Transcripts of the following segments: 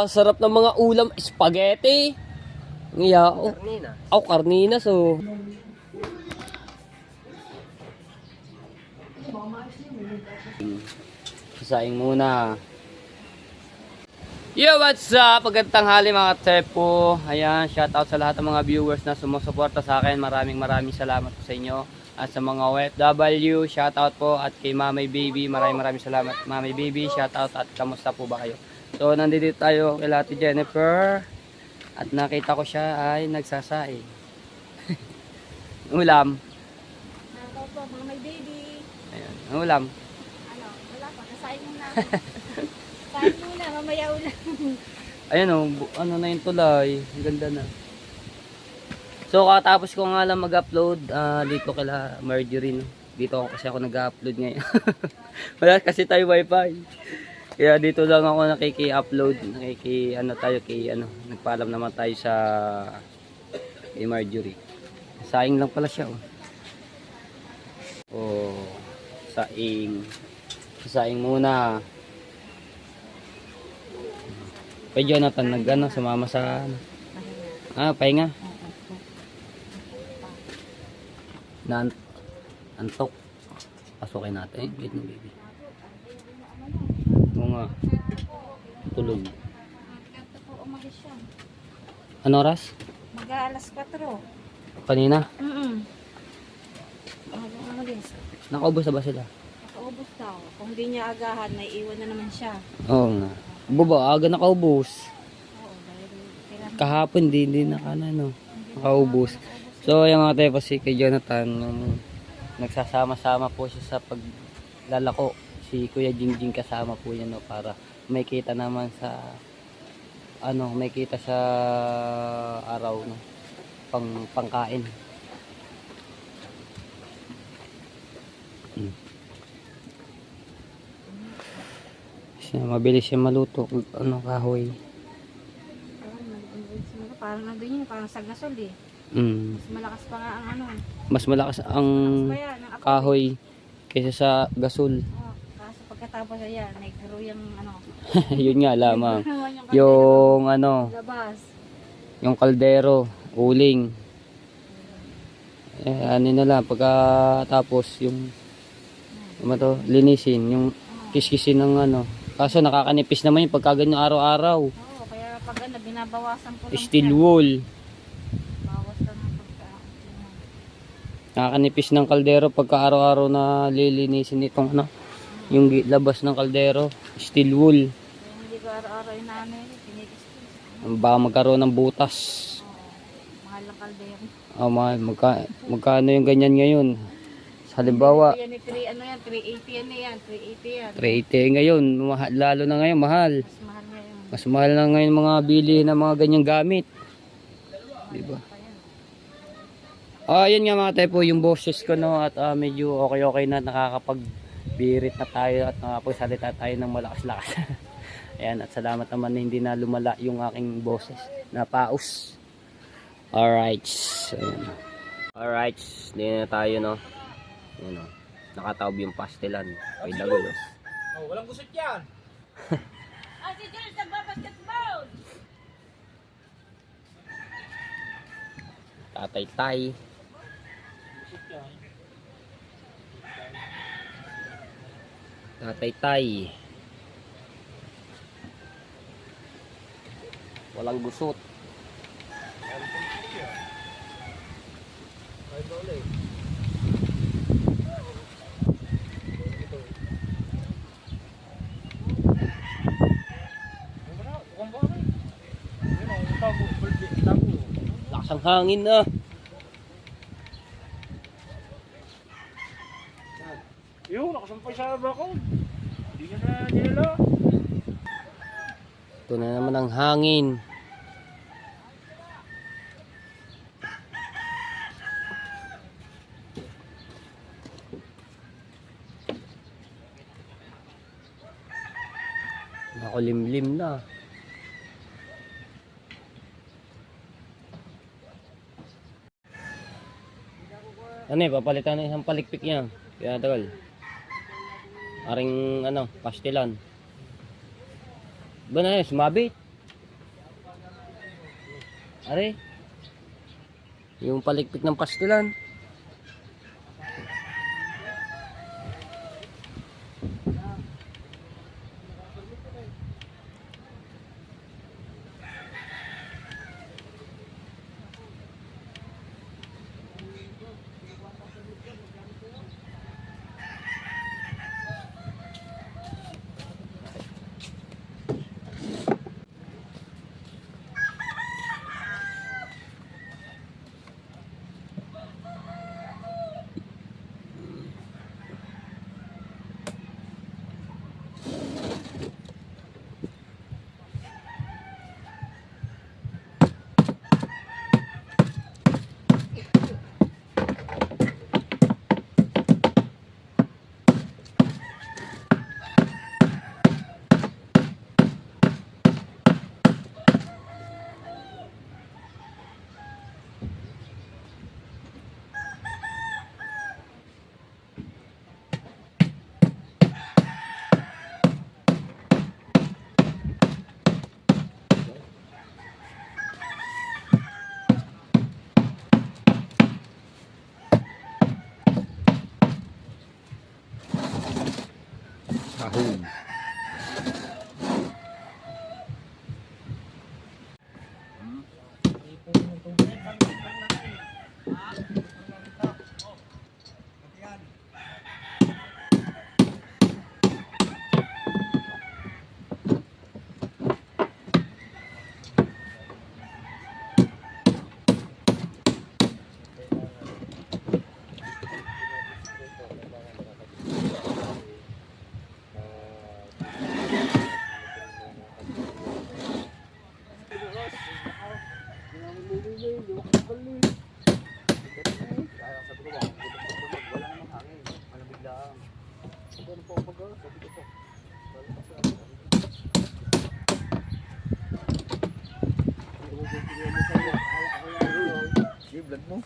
Sarap ng mga ulam, spaghetti. Ngiyao. Karnina. Aw, karnina so. Sasaing muna. Yo, what's up? Pagandang hali mga tepo. Ayan, shout out sa lahat ng mga viewers na sumusuporta sa akin. Maraming salamat po sa inyo. At sa mga OFW, shout out po. At kay Mamay Baby, maraming salamat. Mamay Baby, shout out. At kamusta po ba kayo? So, nandito tayo kay Ate Jennifer. At nakita ko siya ay nagsasaing. Ulam. Ako po, Mamay Baby. Ayan, ulam. Ano, wala pa, kasain muna. Kain muna, mamaya ulam. Ayan o, ano na yung tulay. Ang ganda na. So, katapos ko nga lang mag-upload dito kila Marjorie. No? Dito kasi ako nag-upload ngayon. Wala kasi tayo wifi. Kaya dito lang ako nakiki-upload. Nagpaalam naman tayo sa kay Marjorie. Saing lang pala siya. Oh, saing. Saing muna. Kay Jonathan sumama sa pahinga. Antok. Pasukin natin. Wait mo, baby. Oo nga. Tulog. Ito po, umalis siya. Ano oras? Mag-aalas 4. Kanina? Umalis. Nakaubos na ba sila? Nakaubos daw. Kung hindi niya agahan, may iwan na naman siya. Oo nga. Baba, aga nakaubos. Oo, dahil kailangan. Kahapon hindi nakaubos. So, yung mga tayo po si kay Jonathan, nagsasama-sama po siya sa paglalako. Si Kuya Jingjing kasama po yan, no, para may kita naman sa may kita sa araw, no, pangkain. Mabilis siya maluto, kahoy. Parang nandun yun, parang sagasol eh. Mas malakas pa nga ang Mas malakas ang kahoy kaysa sa gasol. Kaso pagkatapos ayan, nagkaroon yung Yun nga lamang. Yung labas. yung kaldero, uling. Na lang pagkatapos yung linisin, yung kiskisin ng Kaso nakakanipis naman yung pagkaganyan araw-araw. Oo, kaya pag binabawasan ko lang Steel siya. wool. Bawas lang ang pagkain. Nakakanipis ng kaldero pagka araw-araw na lilinisin itong yung labas ng kaldero. Steel wool. Kaya hindi ko araw-araw yung namin, pinikis-kis. Baka magkaroon ng butas. Mahal lang kaldero. Mahal. Magkano yung ganyan ngayon? Halimbawa, Yan, 380 yan, 380 yan. 380 ngayon, lalo na ngayon, mahal. Mas mahal ngayon. Mas mahal na ngayon mga bili ng mga ganyang gamit. Diba? Yun nga mga tayo po, yung boses ko, no, at medyo okay na, nakakapagbirit na tayo at nakapagsalita tayo ng malakas-lakas. Ayan, at salamat naman na hindi na lumala yung aking boses na paus. Alright. Ayan. Alright, hindi na tayo, no. Ayan, nakataob yung pastelan kay Dagulos. Walang gusot yan. Si Jules, nagbabasketball! Tatay Tay. Tatay Tay. Walang gusot. Lakas ang hangin na. Yun, nakasampay sa bakod. Hindi niya na dinala. Ito na naman ang hangin. Nakulimlim na. Papalitan na isang palikpik niya. Kaya tagal. Aring pastilan. Ba na yun, sumabit. Are. Yung palikpik ng pastulan. Ahon. Vlog mo.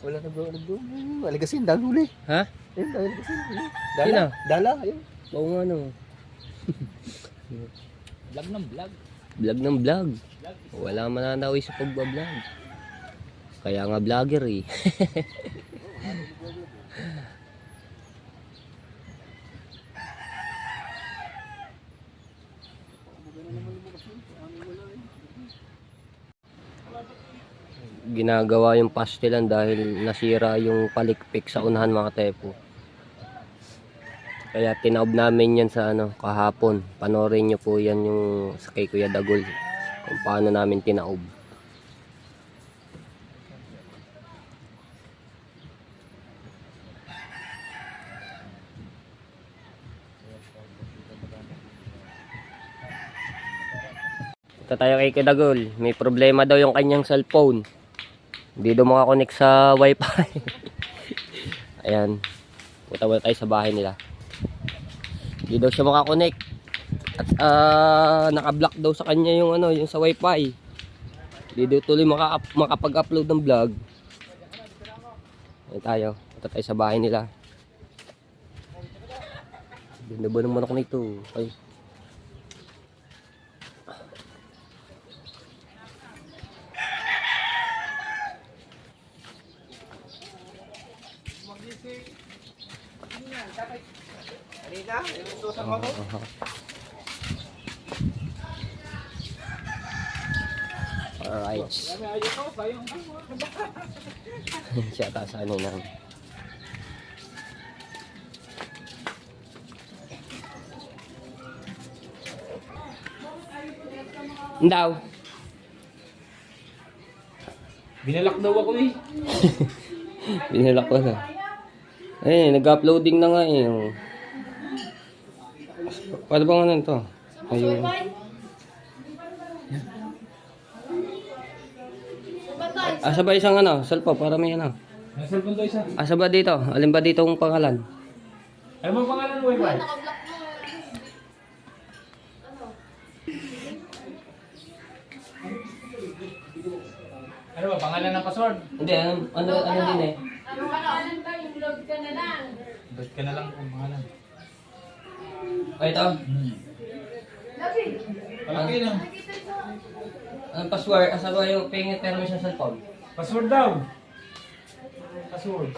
Wala nag-vlog. Alagasin, dahuli. Ha? Ayun, alagasin. Sino? Dala, ayun. Oo nga no. Vlog ng vlog. Vlog ng vlog. Wala mananawi sa pagbablog. Kaya nga vlogger eh. Ginagawa yung pastilan dahil nasira yung palikpik sa unahan mga tepo. Kaya tinaob namin yan sa kahapon. Panoorin nyo po yan yung sa kay Kuya Dagol kung paano namin tinaob. Ito tayo kay Kuya Dagol. May problema daw yung kanyang cellphone. Hindi daw makakonect sa wifi. Ayan. Punta muna tayo sa bahay nila. Hindi daw siya makakonect. At naka-block daw sa kanya yung yung sa wifi. Hindi daw tuloy makapag-upload ng vlog. Ayan tayo. Punta tayo sa bahay nila. Ganda ba ng manok nito? Ay. Alright. Siya tasan na. Daw. Binalak daw ako eh. Binalak ko na. Nag-uploading na nga eh. Paano bang ano ito? Ayun. Asa ba isang cellphone para may May cellphone daw isa. Asa ba dito? Alin ba dito ang pangalan? Ano bang pangalan mo, wifi? Ano ba, pangalan ng password? Hindi, ano din eh. Load ka na lang. Ba't ka na lang kung pangalan? Ito? Labi. Kalaki na. Ang password, asawa yung pingit pero may isang cellphone. Password daw. Password.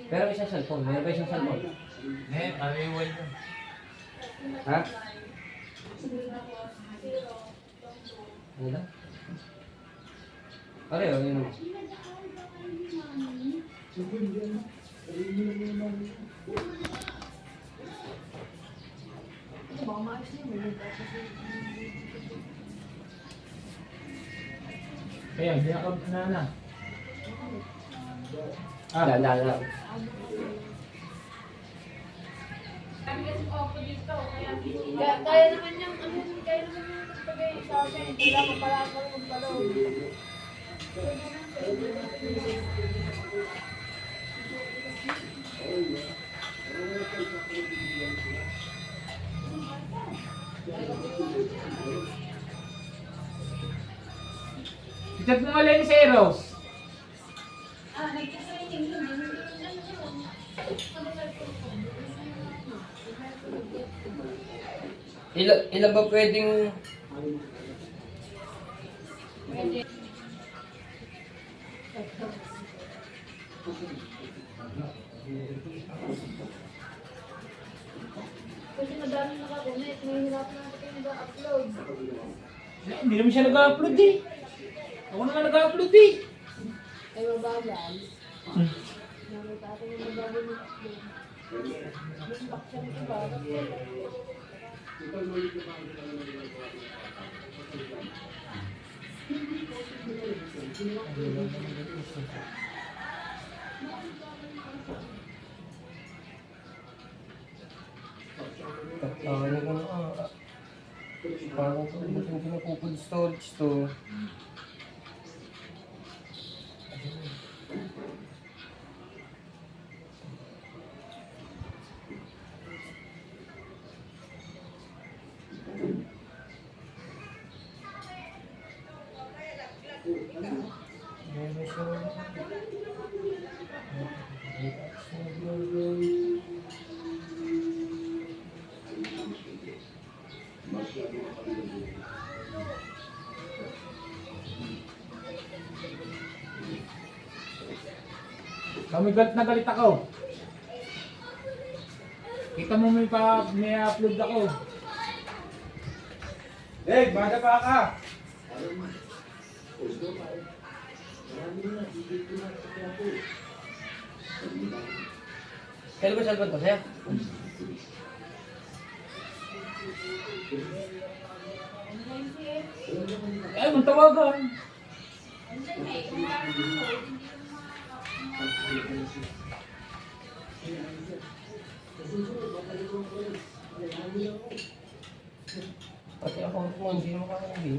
Pero may isang cellphone, meron ba isang cellphone? Ano yung wild na? Ha? Ano lang? Pareho, yun. Kaya, hindi ako na. Dahan. Kaya naman yung, kaya naman yung pagay sa akin. Wala ko pala ako magpalaw. Chat mo nga lang si Eros. Ilan ba pwedeng... Kasi madami nakakunik. May hirap na natin nag-upload. Hindi naman siya nag-upload eh. Ako na nga nag-upload eh. Ay, mabagal. Nakita ko yung mabagal na upload. Yung baksa ng iba. Ano ko na parang ito, ba't yung pinapupod storage to? Kami galit na galit ako. Kita mo may upload ako. Bada pa ka. Kailan ba cellphone to, sir? Ay, mong tawagan. Pati ako mo, hindi mo kakain.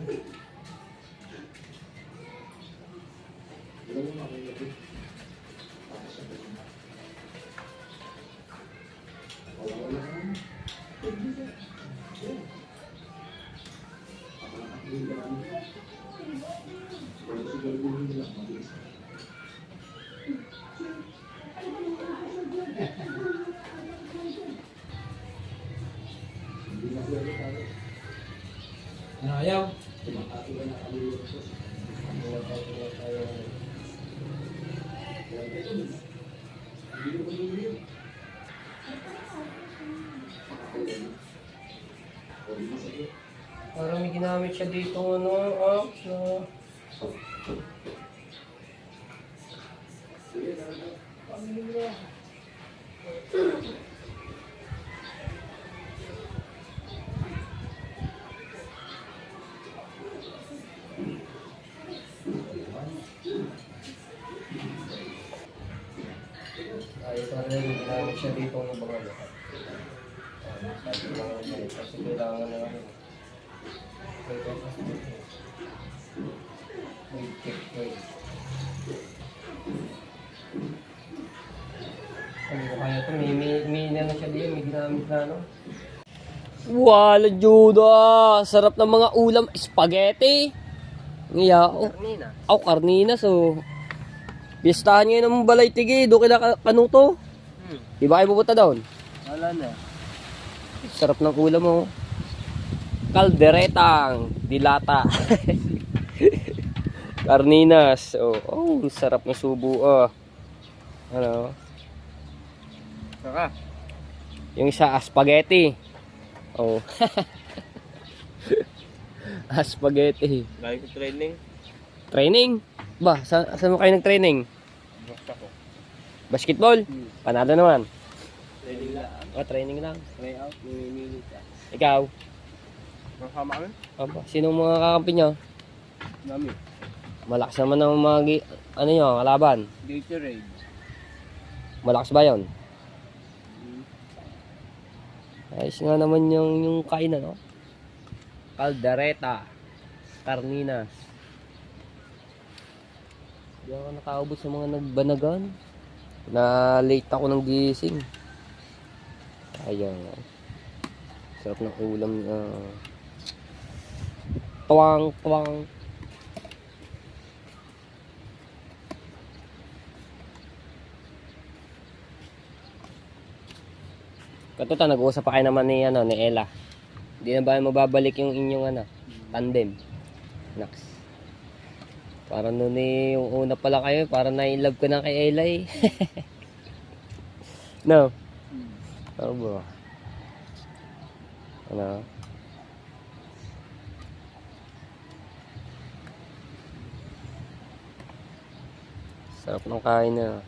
Ayaw. Parang may ginamit siya dito, ano, apps na... Ay, parang may ginamit siya dito ng mga lahat. Sabi ko lang ako, kasi kailangan na ano. Wait. Ano ko kaya ito? May ano siya din, may ginamit na ano. Wala, Juda! Sarap ng mga ulam, spaghetti! Ngiyao. Karnina. Karnina, so... Piestahan ngayon ng balay tigi, doon kila kanuto. Di ba kayo pupunta doon? Wala na. Sarap ng ulam mo. Kalderetang dilata. Carninas. Oh, sarap ng subo. Ano? Saka. Yung isa, spaghetti. Oh. Spaghetti. Galing sa training. Training? Ba, saan mo kayo nag-training? Basta ko. Basketball? Panalo naman. Training lang. Training lang. Try out. Minimili ka. Ikaw? Masama kami? Aba, sino mga kakampi nyo? Nami. Malakas naman ang mga, ano nyo, kalaban. Gatorade. Malakas ba yun? Ayos nga naman yung kainan, no? Caldereta. Carninas. Hindi ako nakaubos sa mga nagbanagan. Na late ako ng gising. Ayan. Sarap ng ulam. Tuwang, tuwang. Katuta, nag-uusap pa kayo naman ni Ella. Hindi na ba mababalik yung inyong tandem? Naks. Parang noon yung una pala kayo, parang na-inlove ko na kay Ella eh. No? Oo ba? Ano? Sarap ng kain na.